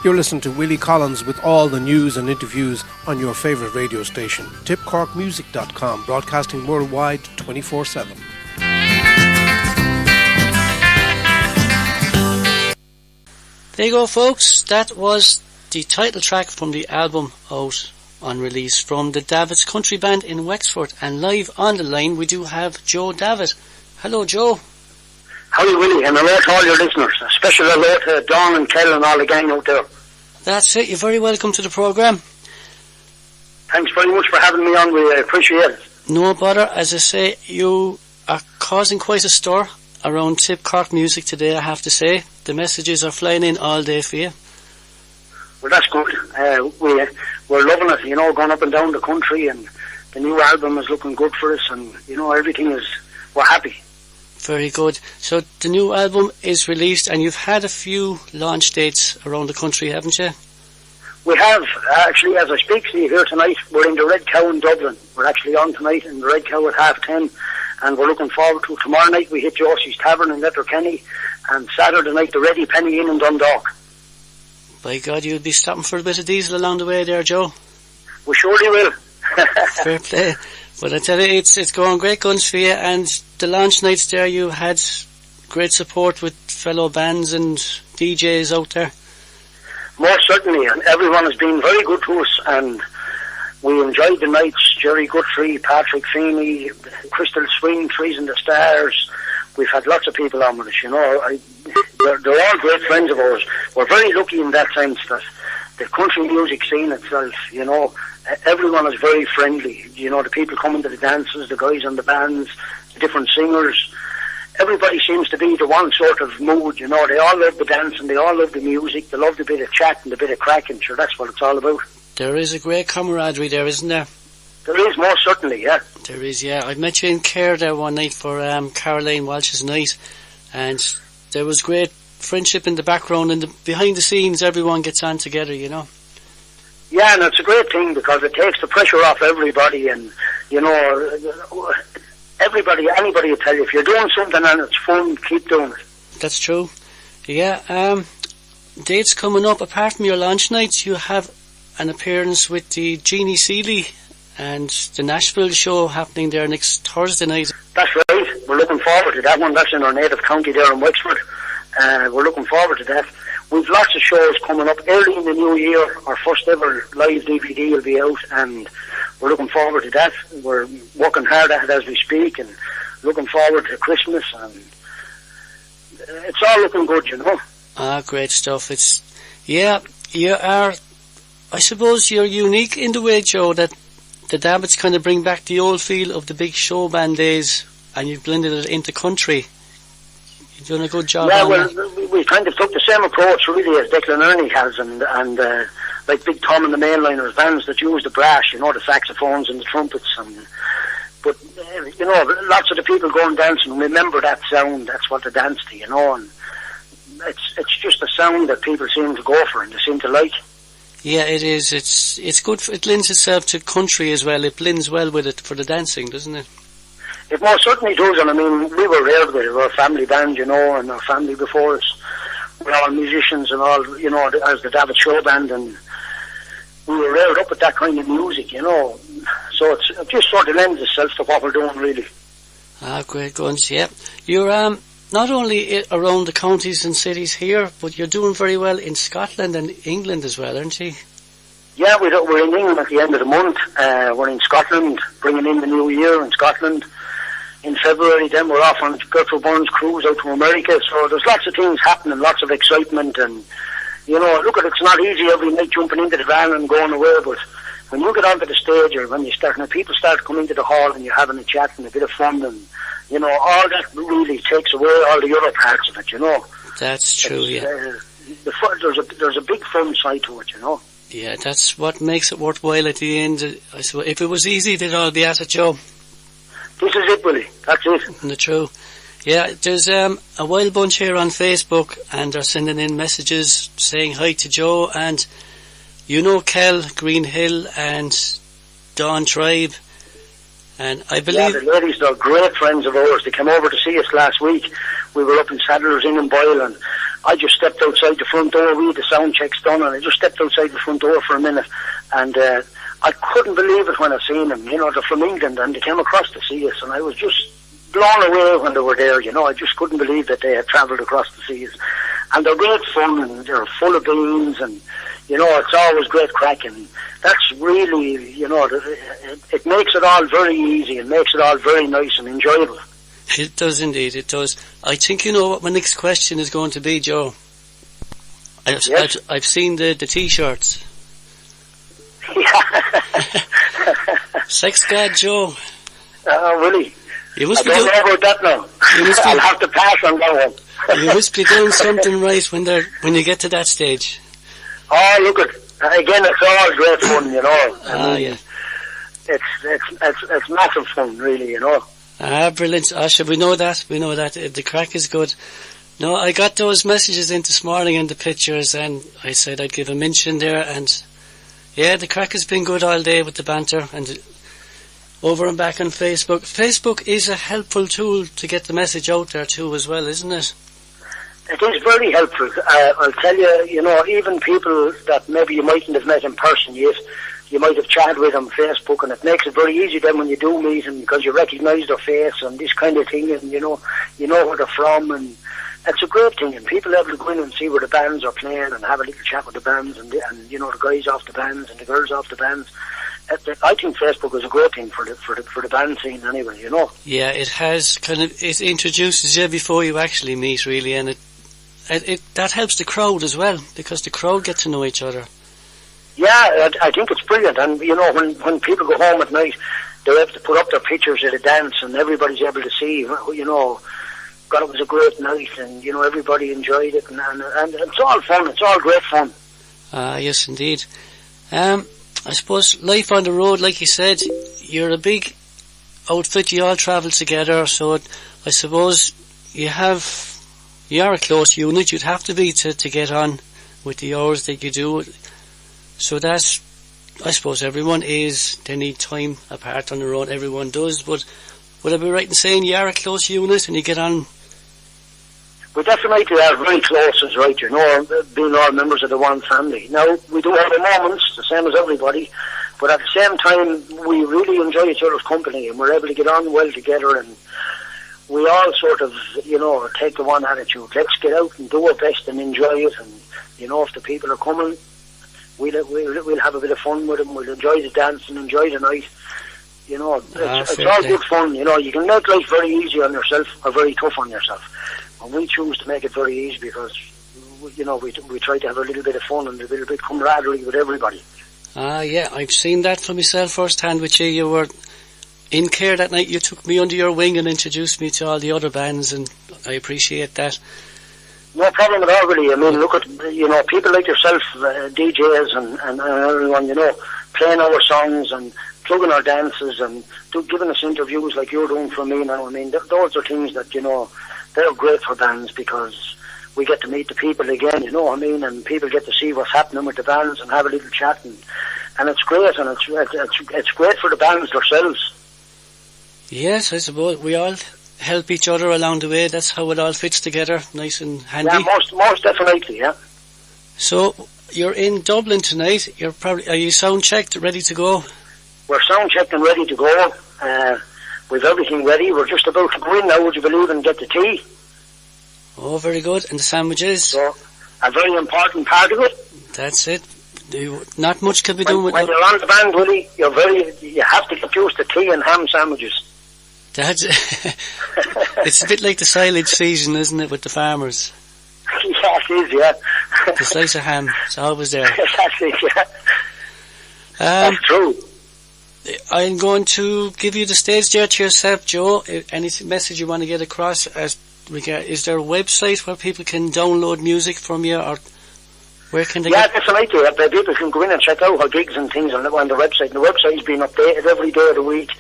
You're listening to Willie Collins with all the news and interviews on your favourite radio station, tipcorkmusic.com, broadcasting worldwide 24/7. There you go, folks. That was the title track from the album out on release from the Davids Country Band in Wexford. And live on the line we do have Joe David. Hello, Joe. Howdy, Willie, and hello to all your listeners. A special hello to Don and Kel and all the gang out there. That's it. You're very welcome to the programme. Thanks very much for having me on. We appreciate it. No bother. As I say, you are causing quite a stir around Tip Cork Music today, I have to say. The messages are flying in all day for you. Well, that's good. We're loving it, going up and down the country, and the new album is looking good for us, and, everything is, we're happy. Very good. So the new album is released, and you've had a few launch dates around the country, haven't you? We have. Actually, as I speak to you here tonight, we're in the Red Cow in Dublin. We're actually on tonight in the Red Cow at 10:30, and we're looking forward to tomorrow night. We hit Josie's Tavern in Letterkenny, and Saturday night the Ready Penny Inn in Dundalk. By God, you'll be stopping for a bit of diesel along the way there, Joe. We surely will. Fair play. But I tell you, it's going great guns for you, and the launch nights there, you had great support with fellow bands and DJs out there. Most certainly, and everyone has been very good to us, and we enjoyed the nights. Jerry Guthrie, Patrick Feeney, Crystal Swing, Trees in the Stars. We've had lots of people on with us, They're all great friends of ours. We're very lucky in that sense that the country music scene itself, everyone is very friendly. The people coming to the dances, the guys on the bands, the different singers. Everybody seems to be the one sort of mood, They all love the dancing, they all love the music, they love the bit of chat and the bit of cracking. Sure, that's what it's all about. There is a great camaraderie there, isn't there? There is, most certainly, yeah. There is, yeah. I met you in Care there one night for Caroline Walsh's night, and there was great friendship in the background, and behind the scenes everyone gets on together, Yeah, and it's a great thing because it takes the pressure off everybody, and, anybody will tell you, if you're doing something and it's fun, keep doing it. That's true. Yeah, dates coming up, apart from your launch nights, you have an appearance with the Jeannie Seeley and the Nashville show happening there next Thursday night. That's right. We're looking forward to that one. That's in our native county there in Wexford. We're looking forward to that. We've lots of shows coming up early in the new year. Our first ever live DVD will be out, and we're looking forward to that. We're working hard at it as we speak, and looking forward to Christmas, and it's all looking good, Great stuff. You are, I suppose you're unique in the way, Joe, that the Davids kind of bring back the old feel of the big show band days, and you've blended it into country. You're doing a good job. Yeah, we kind of took the same approach really as Declan Ernie has, and like Big Tom and the Mainliners, bands that use the brass, the saxophones and the trumpets, but lots of the people going dancing remember that sound. That's what they dance to, and it's just a sound that people seem to go for and they seem to like. Yeah, it is. It's good. It lends itself to country as well. It blends well with it for the dancing, doesn't it? It most certainly does, and we were raised with it. We're a family band, and our family before us, we're all musicians and all, as the David Show Band, and we were reared up with that kind of music, So it just sort of lends itself to what we're doing, really. Great guns, yeah. You're not only around the counties and cities here, but you're doing very well in Scotland and England as well, aren't you? Yeah, we're in England at the end of the month. We're in Scotland, bringing in the new year in Scotland. In February, then we're off on Gertrude Burns cruise out to America. So there's lots of things happening, lots of excitement, and it's not easy every night jumping into the van and going away, but when you get onto the stage or when people start coming into the hall and you're having a chat and a bit of fun, and all that really takes away all the other parts of it, That's true, yeah. There's a big fun side to it, Yeah, that's what makes it worthwhile at the end. I suppose if it was easy, they'd all be at it, Joe. This is it, Willie. That's it. Isn't it true? Yeah, there's a wild bunch here on Facebook, and they're sending in messages saying hi to Joe, and Kel, Green Hill, and Dawn Tribe, and I believe... Yeah, the ladies, they're great friends of ours. They came over to see us last week. We were up in Saddler's Inn in Boyle, and I just stepped outside the front door. We had the sound checks done, and I just stepped outside the front door for a minute, and I couldn't believe it when I seen them. You know, they're from England, and they came across to see us, and I was just blown away when they were there. You know, I just couldn't believe that they had travelled across the seas. And they're great fun, and they're full of beans, and you know, it's always great crack, and that's really, you know, it makes it all very easy and makes it all very nice and enjoyable. It does indeed, it does. I think you know what my next question is going to be, Joe. I've seen the T-shirts. Yeah. Sex God Joe. Really? You must I don't know about that now. I'll have to pass on that one. You must be doing something right when you get to that stage. Oh, look at again. It's all great fun, you know. Yeah. It's massive fun, really, you know. Brilliant. Sure, we know that. The crack is good. No, I got those messages in this morning and the pictures, and I said I'd give a mention there. And yeah, the crack has been good all day with the banter and over and back on Facebook. Facebook is a helpful tool to get the message out there too, as well, isn't it? It is very helpful. I'll tell you, you know, even people that maybe you mightn't have met in person yet, you might have chatted with them on Facebook, and it makes it very easy then when you do meet them, because you recognise their face and this kind of thing, and you know where they're from, and it's a great thing. And people are able to go in and see where the bands are playing and have a little chat with the bands, and you know, the guys off the bands and the girls off the bands. I think Facebook is a great thing for the band scene anyway, you know. Yeah, it has it introduces you before you actually meet, really, and it that helps the crowd as well, because the crowd get to know each other. Yeah, I think it's brilliant, and you know, when people go home at night, they're able to put up their pictures at a dance, and everybody's able to see, you know, God, it was a great night, and you know, everybody enjoyed it, and it's all fun. It's all great fun. Yes, indeed. I suppose life on the road, like you said, you're a big outfit. You all travel together, so I suppose you are a close unit. You'd have to be to get on with the hours that you do. So that's, I suppose everyone they need time apart on the road. Everyone does, but would I be right in saying you are a close unit and you get on? We definitely are very close, is right, you know, being all members of the one family. Now, we do have our moments, the same as everybody, but at the same time, we really enjoy each other's company, and we're able to get on well together, and we all sort of, you know, take the one attitude. Let's get out and do our best and enjoy it, and, you know, if the people are coming, we'll have a bit of fun with them, we'll enjoy the dance and enjoy the night. You know, it's all good fun, you know. You can make life very easy on yourself or very tough on yourself. And we choose to make it very easy because, you know, we try to have a little bit of fun and a little bit camaraderie with everybody. Yeah, I've seen that for myself firsthand with you. You were in Care that night. You took me under your wing and introduced me to all the other bands, and I appreciate that. No problem at all, really. I mean, look at, you know, people like yourself, DJs and everyone, you know, playing our songs and plugging our dances and giving us interviews like you're doing for me now. I mean, those are things that, you know, they're great for bands because we get to meet the people again, you know what I mean, and people get to see what's happening with the bands and have a little chat, and it's great, and it's great for the bands themselves. Yes, I suppose we all help each other along the way. That's how it all fits together, nice and handy. Yeah, most definitely, yeah. So you're in Dublin tonight. Are you sound checked, ready to go? We're sound checked and ready to go. We've everything ready. We're just about to go in now, would you believe, and get the tea. Oh, very good. And the sandwiches? So, a very important part of it. That's it. Not much can be done with when you're on the band, Willie, you have to get used to tea and ham sandwiches. That's it's a bit like the silage season, isn't it, with the farmers? Yeah, it is, yeah. The slice of ham, it's always there. That's it, yeah. That's true. I'm going to give you the stage there to yourself, Joe. Any message you want to get across? Is there a website where people can download music from you, or where can they get? Definitely. People can go in and check out our gigs and things on the website. And the website is being updated every day of the week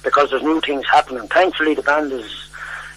because there's new things happening. Thankfully, the band is,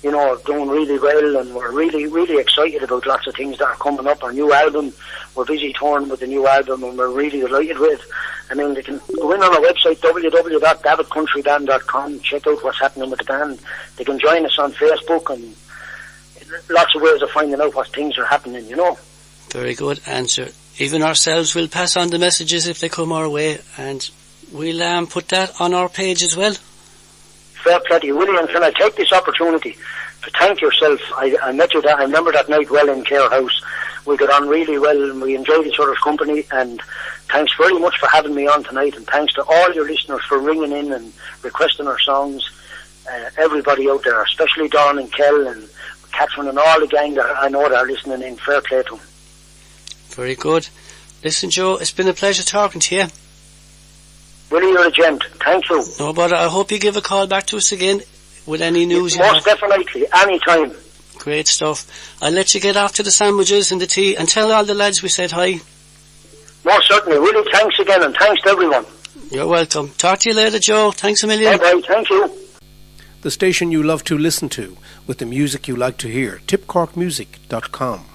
you know, doing really well, and we're really, really excited about lots of things that are coming up. Our new album, we're busy touring with the new album, and we're really delighted with it. I mean, they can go in on our website, www.davidcountryband.com, check out what's happening with the band. They can join us on Facebook, and lots of ways of finding out what things are happening, you know. Very good answer. Even ourselves will pass on the messages if they come our way, and we'll put that on our page as well. Fair play to you, William. Can I take this opportunity to thank yourself? I met you that, I remember that night well in Care House. We got on really well and we enjoyed each other's company, and thanks very much for having me on tonight, and thanks to all your listeners for ringing in and requesting our songs. Everybody out there, especially Don and Kel and Catherine and all the gang that I know that are listening in. Fair play to them. Very good. Listen, Joe, it's been a pleasure talking to you. Willie, you're a gent. Thank you. No bother. I hope you give a call back to us again with any news you have. Most definitely, anytime. Great stuff. I'll let you get off to the sandwiches and the tea, and tell all the lads we said hi. Most certainly. Willie, thanks again, and thanks to everyone. You're welcome. Talk to you later, Joe. Thanks a million. Bye-bye. Thank you. The station you love to listen to, with the music you like to hear. tipcorkmusic.com.